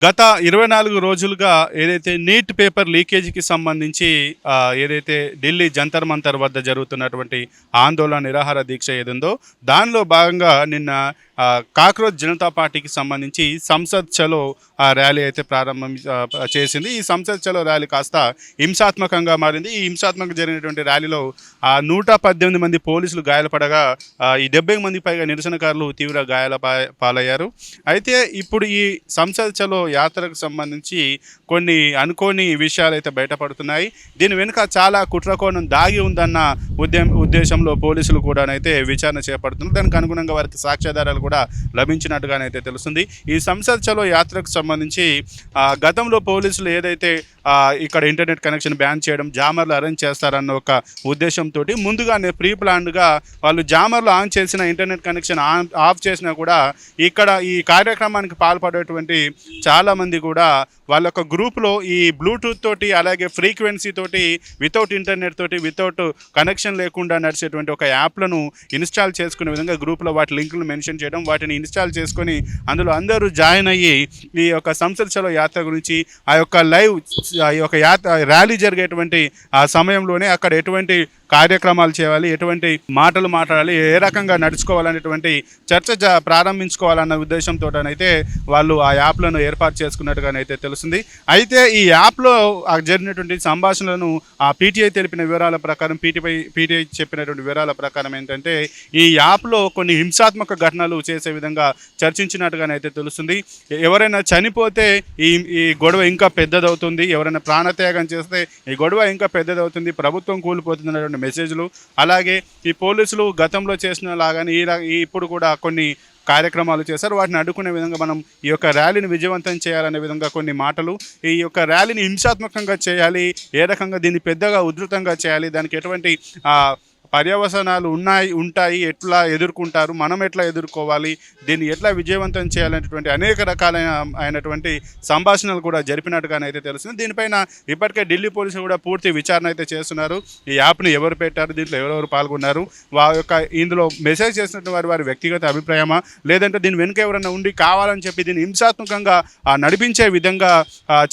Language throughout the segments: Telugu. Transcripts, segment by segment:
గత 24 రోజులుగా ఏదైతే నీట్ పేపర్ లీకేజీకి సంబంధించి ఏదైతే ఢిల్లీ జంతర్ మంతర్ వద్ద జరుగుతున్నటువంటి ఆందోళన నిరాహార దీక్ష ఏదుందో దానిలో భాగంగా నిన్న కాక్రోచ్ జనతా పార్టీకి సంబంధించి సంసద్ చలో ర్యాలీ అయితే చేసింది. ఈ సంసద్ చలో ర్యాలీ కాస్త హింసాత్మకంగా మారింది. ఈ హింసాత్మకంగా జరిగినటువంటి ర్యాలీలో 118 మంది పోలీసులు గాయాలపడగా ఈ 70 మందికి పైగా నిరసనకారులు తీవ్ర గాయాల పాలయ్యారు. అయితే ఇప్పుడు ఈ సంసద్ చలో యాత్రకు సంబంధించి కొన్ని అనుకోని విషయాలు అయితే బయటపడుతున్నాయి. దీని వెనుక చాలా కుట్రకోణం దాగి ఉందన్న ఉద్దేశంలో పోలీసులు కూడానైతే విచారణ చేపడుతున్నారు. దానికి అనుగుణంగా వారికి సాక్ష్యాధారాలు కూడా లభించినట్టుగానైతే తెలుస్తుంది. ఈ సంసద్ చలో యాత్రకు సంబంధించి గతంలో పోలీసులు ఏదైతే ఇక్కడ ఇంటర్నెట్ కనెక్షన్ బ్యాన్ చేయడం, జామర్లు అరేంజ్ చేస్తారన్న ఒక ఉద్దేశంతో ముందుగానే ప్రీ ప్లాన్డ్గా వాళ్ళు జామర్లు ఆన్ చేసిన ఇంటర్నెట్ కనెక్షన్ ఆఫ్ చేసినా కూడా ఇక్కడ ఈ కార్యక్రమానికి పాల్పడేటువంటి చాలామంది కూడా వాళ్ళ యొక్క గ్రూప్లో ఈ బ్లూటూత్ తోటి అలాగే ఫ్రీక్వెన్సీ తోటి వితౌట్ ఇంటర్నెట్ తోటి వితౌట్ కనెక్షన్ లేకుండా నడిచేటువంటి ఒక యాప్లను ఇన్స్టాల్ చేసుకునే విధంగా గ్రూప్లో వాటి లింకులు మెన్షన్ చేయడం, వాటిని ఇన్స్టాల్ చేసుకొని అందులో అందరూ జాయిన్ అయ్యి ఈ యొక్క సంసద్ చలో యాత్ర గురించి ఆ యొక్క లైవ్ ఈ యొక్క ర్యాలీ జరిగేటువంటి ఆ సమయంలోనే అక్కడ ఎటువంటి కార్యక్రమాలు చేయాలి, ఎటువంటి మాటలు మాట్లాడాలి, ఏ రకంగా నడుచుకోవాలనేటువంటి చర్చ ప్రారంభించుకోవాలన్న ఉద్దేశంతోనైతే వాళ్ళు ఆ యాప్లను ఏర్పాటు చేసుకున్నట్టుగానైతే తెలుస్తుంది. అయితే ఈ యాప్లో జరిగినటువంటి సంభాషణలను ఆ పీటీఐ తెలిపిన వివరాల ప్రకారం పీటీఐ చెప్పినటువంటి వివరాల ప్రకారం ఏంటంటే ఈ యాప్లో కొన్ని హింసాత్మక ఘటనలు చేసే విధంగా చర్చించినట్టుగానైతే తెలుస్తుంది. ఎవరైనా చనిపోతే ఈ గొడవ ఇంకా పెద్దదవుతుంది, ఎవరైనా ప్రాణత్యాగం చేస్తే ఈ గొడవ ఇంకా పెద్దదవుతుంది, ప్రభుత్వం కూలిపోతుంది అన్నటువంటి మెసేజ్లు, అలాగే ఈ పోలీసులు గతంలో చేసిన లాగానే ఇప్పుడు కూడా కొన్ని కార్యక్రమాలు చేశారు. వాటిని అడ్డుకునే విధంగా మనం ఈ యొక్క ర్యాలీని విజయవంతం చేయాలనే విధంగా కొన్ని మాటలు, ఈ యొక్క ర్యాలీని హింసాత్మకంగా చేయాలి, ఏ రకంగా దీన్ని పెద్దగా ఉధృతంగా చేయాలి, దానికి ఎటువంటి పర్యవసనాలు ఉంటాయి, ఎట్లా ఎదుర్కొంటారు, మనం ఎట్లా ఎదుర్కోవాలి, దీన్ని ఎట్లా విజయవంతం చేయాలనేటువంటి అనేక రకాలైనటువంటి సంభాషణలు కూడా జరిపినట్టుగానైతే తెలుస్తుంది. దీనిపైన ఇప్పటికే ఢిల్లీ పోలీసులు కూడా పూర్తి విచారణ అయితే చేస్తున్నారు. ఈ యాప్ని ఎవరు పెట్టారు, దీంట్లో ఎవరెవరు పాల్గొన్నారు, ఇందులో మెసేజ్ చేసినట్టు వారి వ్యక్తిగత అభిప్రాయమా, లేదంటే దీని వెనుక ఎవరైనా ఉండి కావాలని చెప్పి దీన్ని హింసాత్మకంగా నడిపించే విధంగా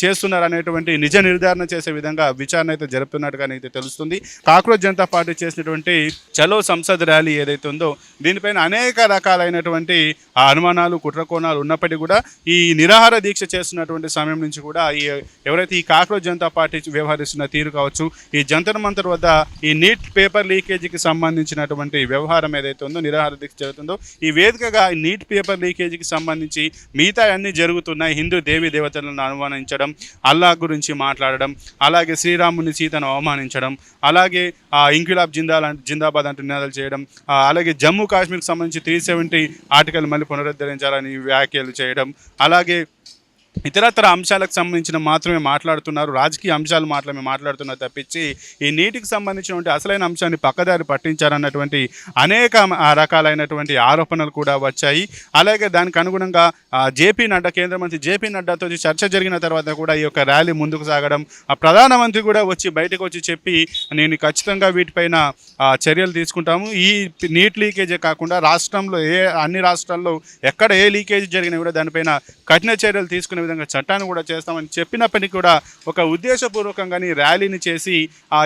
చేస్తున్నారు అనేటువంటి నిజ నిర్ధారణ చేసే విధంగా విచారణ అయితే జరుపుతున్నట్టుగానైతే తెలుస్తుంది. కాక్రోచ్ జనతా పార్టీ చేసినటువంటి చలో సంసద్ ర్యాలీ ఏదైతే ఉందో దీనిపైన అనేక రకాలైనటువంటి అనుమానాలు, కుట్రకోణాలు ఉన్నప్పటికీ కూడా ఈ నిరాహార దీక్ష చేస్తున్నటువంటి సమయం నుంచి కూడా ఎవరైతే ఈ కాక్రోచ్ జనతా పార్టీ వ్యవహరిస్తున్న తీరు కావచ్చు, ఈ జంతర్ మంతర్ వద్ద ఈ నీట్ పేపర్ లీకేజీకి సంబంధించినటువంటి వ్యవహారం ఏదైతే ఉందో, నిరాహార దీక్ష జరుగుతుందో, ఈ వేదికగా నీట్ పేపర్ లీకేజీకి సంబంధించి మిగతా అన్నీ జరుగుతున్నాయి. హిందూ దేవీ దేవతలను అవమానించడం, అల్లా గురించి మాట్లాడడం, అలాగే శ్రీరాముని సీతను అవమానించడం, అలాగే ఇంక్విలాబ్ జిందాబాద్ అంటూ నినాదాలు చేయడం, అలాగే జమ్మూ కాశ్మీర్కి సంబంధించి 370 ఆర్టికల్ మళ్ళీ పునరుద్ధరించాలని వ్యాఖ్యలు చేయడం, అలాగే ఇతరత్ర అంశాలకు సంబంధించిన మాత్రమే మాట్లాడుతున్నారు, రాజకీయ అంశాలు మాత్రమే మాట్లాడుతున్నారు తప్పించి ఈ నీటికి సంబంధించినటువంటి అసలైన అంశాన్ని పక్కదారి పట్టించారన్నటువంటి అనేక రకాలైనటువంటి ఆరోపణలు కూడా వచ్చాయి. అలాగే దానికి అనుగుణంగా కేంద్ర మంత్రి జేపీ నడ్డాతో చర్చ జరిగిన తర్వాత కూడా ఈ యొక్క ర్యాలీ ముందుకు సాగడం, ప్రధానమంత్రి కూడా బయటకు వచ్చి చెప్పి నేను ఖచ్చితంగా వీటిపైన చర్యలు తీసుకుంటాము, ఈ నీట్ లీకేజే కాకుండా రాష్ట్రంలో అన్ని రాష్ట్రాల్లో ఎక్కడ ఏ లీకేజ్ జరిగినా కూడా దానిపైన కఠిన చర్యలు తీసుకునే విధంగా చట్టాన్ని కూడా చేస్తామని చెప్పినప్పటికీ కూడా ఒక ఉద్దేశపూర్వకంగానే ర్యాలీని చేసి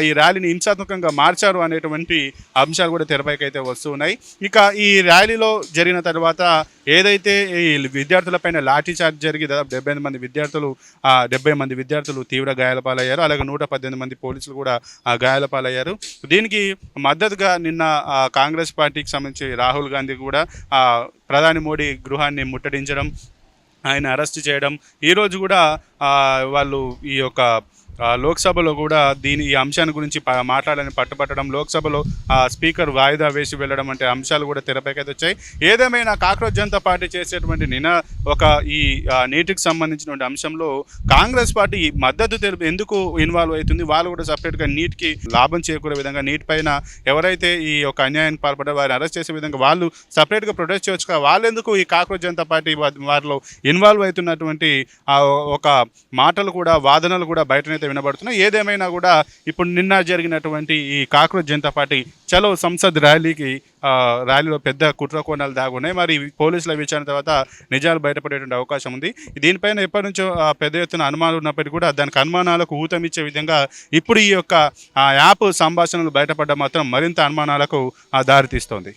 ఈ ర్యాలీని హింసాత్మకంగా మార్చారు అనేటువంటి అంశాలు కూడా తెరపైకి అయితే వస్తున్నాయి. ఇక ఈ ర్యాలీలో జరిగిన తర్వాత ఏదైతే ఈ విద్యార్థులపైన లాఠీ చార్జ్ జరిగి దాదాపు 70 మంది విద్యార్థులు తీవ్ర గాయాల పాలయ్యారు. అలాగే 118 మంది పోలీసులు కూడా గాయాల పాలయ్యారు. దీనికి మద్దతుగా నిన్న కాంగ్రెస్ పార్టీకి సంబంధించి రాహుల్ గాంధీ కూడా ప్రధాని మోడీ గృహాన్ని ముట్టడించడం, ఆయన అరెస్ట్ చేయడం, ఈరోజు కూడా వాళ్ళు ఈ యొక్క లోక్సభలో కూడా ఈ అంశాన్ని గురించి మాట్లాడాలని పట్టుబట్టడం, లోక్సభలో స్పీకర్ వాయిదా వేసి వెళ్ళడం అంటే అంశాలు కూడా తెరపైకైతే వచ్చాయి. ఏదేమైనా కాక్రోచ్ జనతా పార్టీ చేసేటువంటి ఈ నీటికి సంబంధించినటువంటి అంశంలో కాంగ్రెస్ పార్టీ మద్దతు ఎందుకు ఇన్వాల్వ్ అవుతుంది, వాళ్ళు కూడా సపరేట్గా నీట్కి లాభం చేకూరే విధంగా నీట్ పైన ఎవరైతే ఈ యొక్క అన్యాయానికి పాల్పడ్డారో వారిని అరెస్ట్ చేసే విధంగా వాళ్ళు సపరేట్గా ప్రొటెస్ట్ చేయవచ్చు కదా, వాళ్ళు ఎందుకు ఈ కాక్రోచ్ జనతా పార్టీ వారిలో ఇన్వాల్వ్ అవుతున్నటువంటి ఒక మాటలు కూడా వాదనలు కూడా బయటనే అయితే వినబడుతున్నాయి. ఏదేమైనా కూడా ఇప్పుడు నిన్న జరిగినటువంటి ఈ కాక్రోచ్ జనతా పార్టీ చలో సంసద్ ర్యాలీలో పెద్ద కుట్రకోణాలు దాగున్నాయి. మరి పోలీసుల విచారణ తర్వాత నిజాలు బయటపడేటువంటి అవకాశం ఉంది. దీనిపైన ఎప్పటి నుంచో పెద్ద ఎత్తున అనుమానాలు ఉన్నప్పటికీ కూడా దానికి అనుమానాలకు ఊతమిచ్చే విధంగా ఇప్పుడు ఈ యొక్క యాప్ సంభాషణలు బయటపడడం మాత్రం మరింత అనుమానాలకు దారితీస్తోంది.